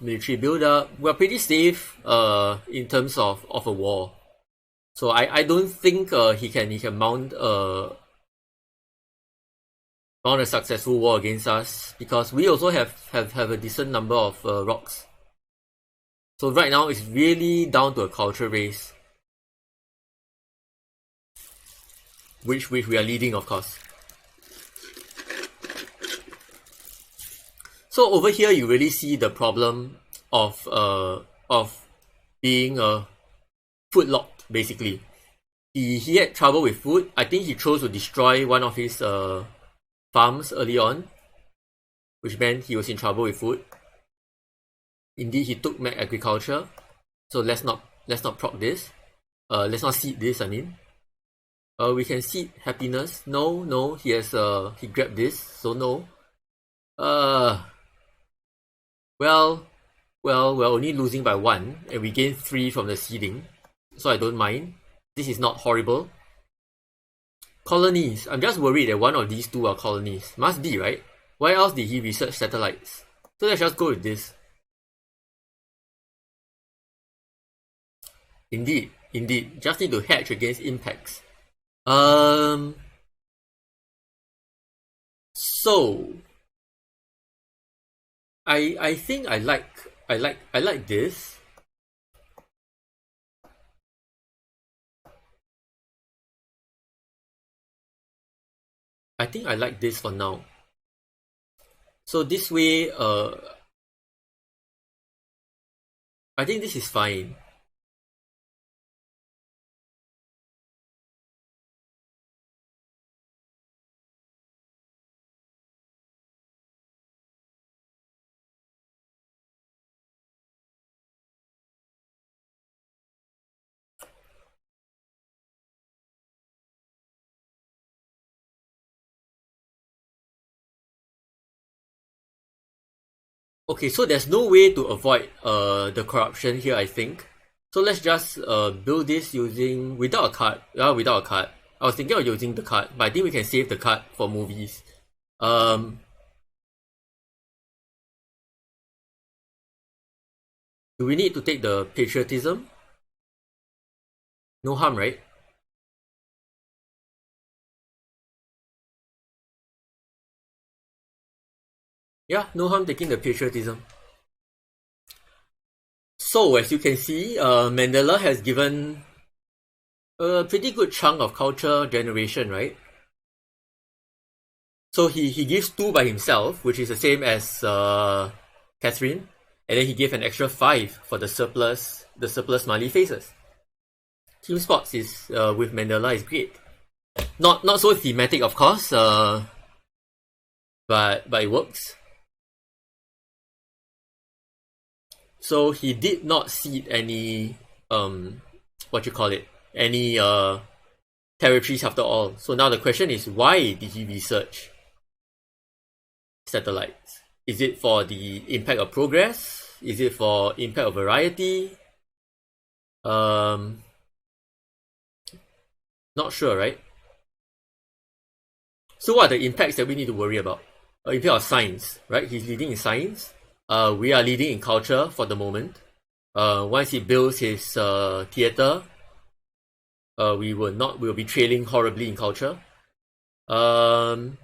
military build-up. We're pretty safe in terms of a war. So I don't think he can mount a successful war against us, because we also have a decent number of rocks. So right now it's really down to a culture race, which we are leading, of course. So over here you really see the problem of being food locked, basically. He had trouble with food. I think he chose to destroy one of his farms early on, which meant he was in trouble with food. Indeed, he took Mac Agriculture, so let's not proc this. Let's not seed this. I mean, we can seed Happiness. No, he has he grabbed this, so no. Well, we're only losing by 1, and we gain 3 from the seeding, so I don't mind. This is not horrible. Colonies. I'm just worried that one of these 2 are colonies. Must be, right? Why else did he research satellites? So let's just go with this. Indeed. Just need to hatch against impacts. So I think I like this. I think I like this for now. So this way, I think this is fine. Okay, so there's no way to avoid the corruption here, I think. So let's just build this without a card. Without a card. I was thinking of using the card, but I think we can save the card for movies. Do we need to take the patriotism? No harm, right? Yeah, no harm taking the patriotism. So, as you can see, Mandela has given a pretty good chunk of culture generation, right? So he gives 2 by himself, which is the same as Catherine, and then he gave an extra 5 for the surplus smiley faces. Team sports is with Mandela is great. Not so thematic, of course. but it works. So he did not seed any any territories after all. So now the question is, why did he research satellites? Is it for the impact of progress? Is it for impact of variety? Not sure, right? So what are the impacts that we need to worry about? Impact of science, right? He's leading in science. We are leading in culture for the moment. Once he builds his theatre, we'll be trailing horribly in culture. Impact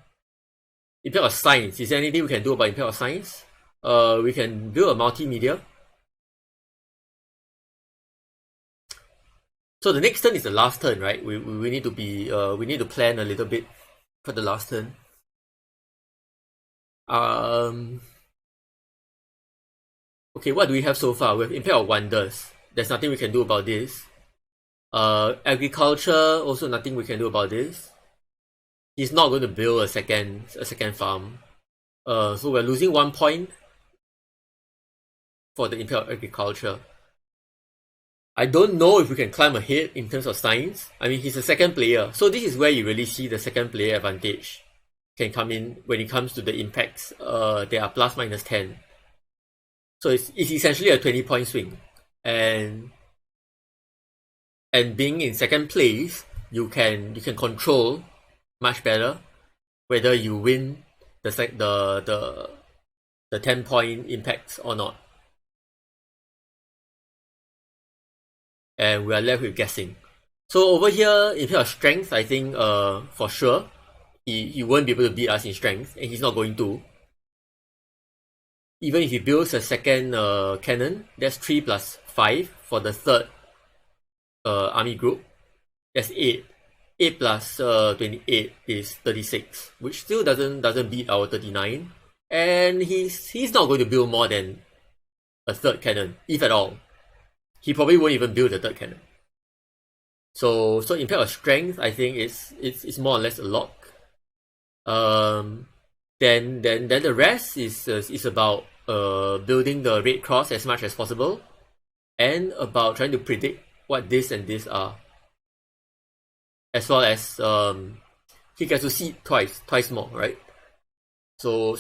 of science. Is there anything we can do about impact of science? We can build a multimedia. So the next turn is the last turn, right? We need to be we need to plan a little bit for the last turn. Okay, what do we have so far? We have impact of wonders. There's nothing we can do about this. Agriculture, also nothing we can do about this. He's not going to build a second farm. So we're losing 1 point for the impact of agriculture. I don't know if we can climb ahead in terms of science. I mean, he's a second player. So this is where you really see the second player advantage can come in when it comes to the impacts. They are plus minus 10. So it's essentially a 20-point swing. And being in second place, you can control much better whether you win the 10-point impacts or not. And we are left with guessing. So over here, in terms of strength, I think for sure he won't be able to beat us in strength, and he's not going to. Even if he builds a second cannon, that's 3 plus 5 for the third army group. That's 8. 8 plus 28 is 36, which still doesn't beat our 39. And he's not going to build more than a third cannon, if at all. He probably won't even build the third cannon. So impact of strength, I think it's more or less a lock. Then the rest is about building the Red Cross as much as possible, and about trying to predict what this and this are. As well as he gets to see twice more, right? So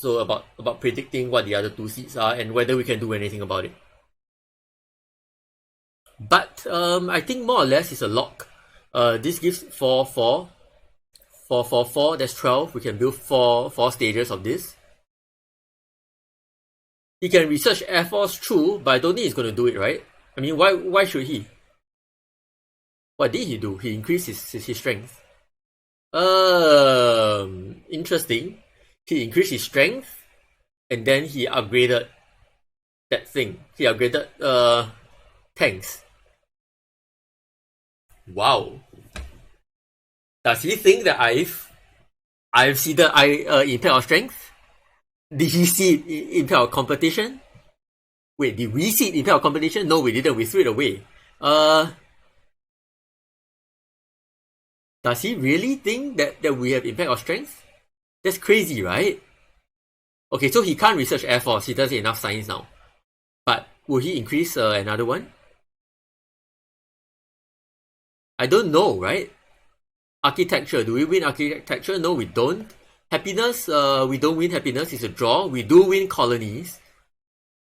about predicting what the other two seeds are and whether we can do anything about it. But I think more or less it's a lock. This gives 4, 4. 4, 4, 4, that's 12. We can build 4 stages of this. He can research Air Force, true, but I don't think he's going to do it, right? I mean, why should he? What did he do? He increased his strength. Interesting. He increased his strength, and then he upgraded that thing. He upgraded tanks. Wow. Does he think that I've seeded impact of strength? Did he seed impact of competition? Wait, did we seed impact of competition? No, we didn't. We threw it away. Does he really think that we have impact of strength? That's crazy, right? Okay, so he can't research Air Force. He doesn't enough science now. But will he increase another one? I don't know, right? Architecture. Do we win architecture? No, we don't. Happiness. We don't win happiness. It's a draw. We do win colonies.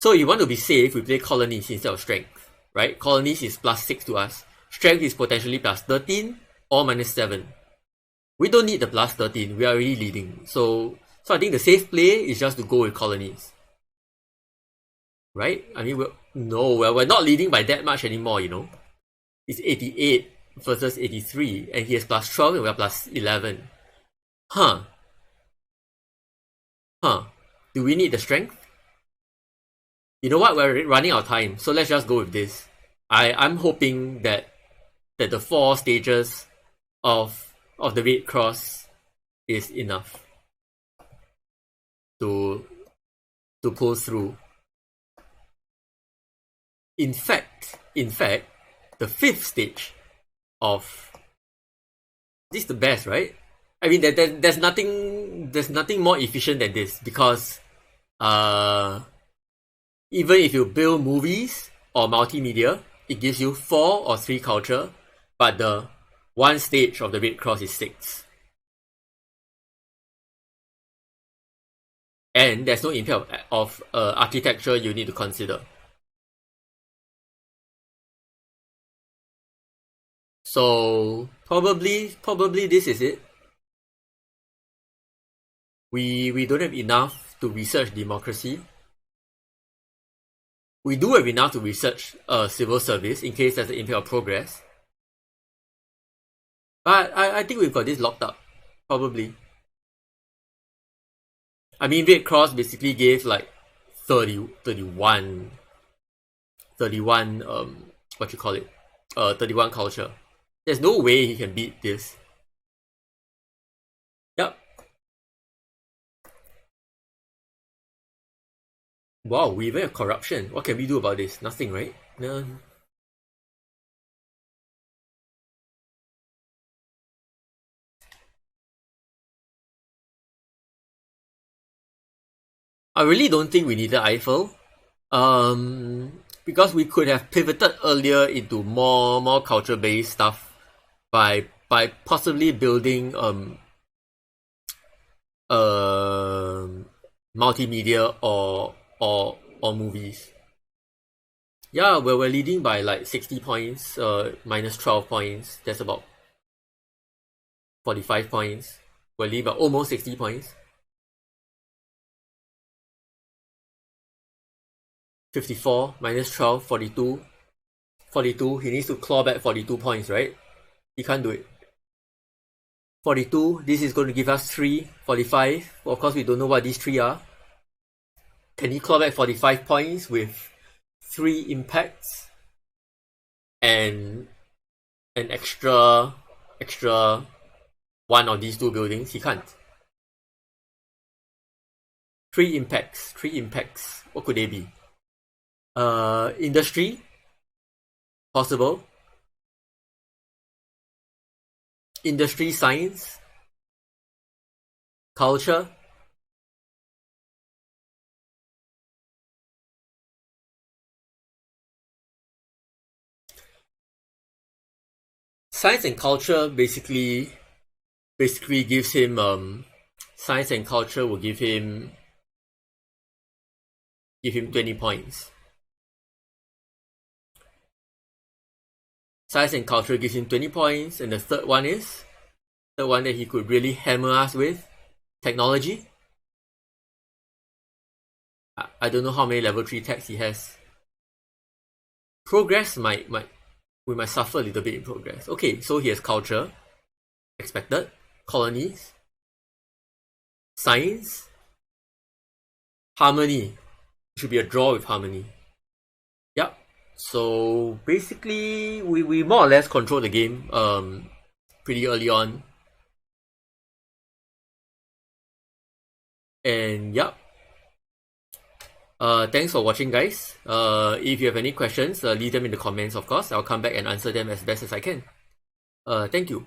So if you want to be safe, we play colonies instead of strength, right? Colonies is plus 6 to us. Strength is potentially plus 13 or minus 7. We don't need the plus 13. We are already leading. So I think the safe play is just to go with colonies. Right? I mean, we're not leading by that much anymore, you know. It's 88 versus 83, and he has plus 12 and we're plus 11. Huh. Do we need the strength? You know what? We're running out of time, so let's just go with this. I'm hoping that the 4 stages of the Red Cross is enough to pull through. In fact, the 5th stage of this is the best, right? I mean, there's nothing there's nothing more efficient than this, because even if you build movies or multimedia, it gives you 4 or 3 culture, but the one stage of the Red Cross is 6. And there's no impact of architecture you need to consider. So probably this is it. We don't have enough to research democracy. We do have enough to research civil service in case there's an impact of progress. But I think we've got this locked up. Probably. I mean, Red Cross basically gave like 31 what you call it? 31 culture. There's no way he can beat this. Yep. Wow, we even have corruption. What can we do about this? Nothing, right? No. I really don't think we needed Eiffel. Because we could have pivoted earlier into more culture-based stuff by possibly building multimedia or movies. Yeah, we're leading by like 60 points, minus 12 points. That's about 45 points. We're leading by almost 60 points. 54 minus 12, 42. 42, he needs to claw back 42 points, right? He can't do it. 42, this is going to give us 3. 45, well, of course we don't know what these 3 are. Can he claw back 45 points with 3 impacts and an extra 1 of these 2 buildings? He can't. 3 impacts. What could they be? Industry, possible. Industry, science, culture. Science and culture basically gives him science and culture will give him 20 points. Science and culture gives him 20 points, and the third one that he could really hammer us with, technology. I don't know how many level 3 techs he has. Progress we might suffer a little bit in progress. Okay, so he has culture, expected, colonies, science, harmony. Should be a draw with harmony. Yep. So basically, we more or less control the game pretty early on. And yep. Thanks for watching, guys. If you have any questions, leave them in the comments, of course. I'll come back and answer them as best as I can. Thank you.